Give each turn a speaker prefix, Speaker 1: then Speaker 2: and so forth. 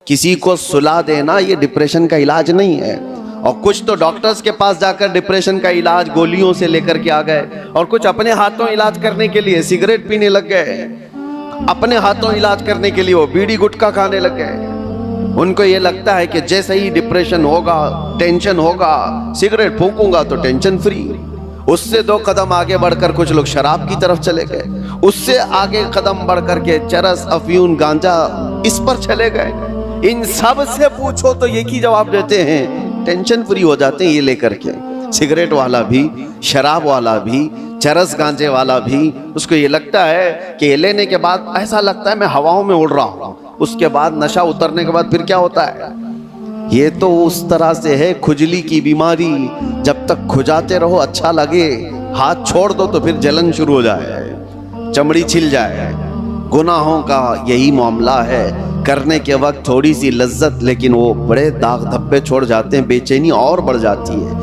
Speaker 1: किसी को सुला देना ये डिप्रेशन का इलाज नहीं है। और कुछ तो डॉक्टर्स के पास जाकर डिप्रेशन का इलाज गोलियों से लेकर के आ गए, और कुछ अपने हाथों इलाज करने के लिए सिगरेट पीने लग गए, अपने हाथों इलाज करने के लिए वो बीड़ी गुटखा खाने लग गए। उनको ये लगता है कि जैसे ही डिप्रेशन होगा, टेंशन होगा, सिगरेट फूंकूंगा तो टेंशन फ्री। उससे 2 कदम आगे बढ़कर कुछ लोग शराब की तरफ चले गए, उससे आगे कदम बढ़कर के चरस, अफीम, गांजा इस पर चले गए। इन सब से पूछो तो एक ही जवाब देते हैं, टेंशन फ्री हो जाते हैं ये लेकर के। सिगरेट वाला भी, शराब वाला भी, चरस गांजे वाला भी, उसको ये लगता है कि ये लेने के बाद ऐसा लगता है मैं हवाओं में उड़ रहा हूं। उसके बाद नशा उतरने के बाद फिर क्या होता है? ये तो उस तरह से है खुजली की बीमारी, जब तक खुजाते रहो अच्छा लगे, हाथ छोड़ दो तो फिर जलन शुरू हो जाए, चमड़ी छिल जाए। गुनाहों का यही मामला है, करने के वक्त थोड़ी सी लज्जत, लेकिन वो बड़े दाग धब्बे छोड़ जाते हैं, बेचैनी और बढ़ जाती है।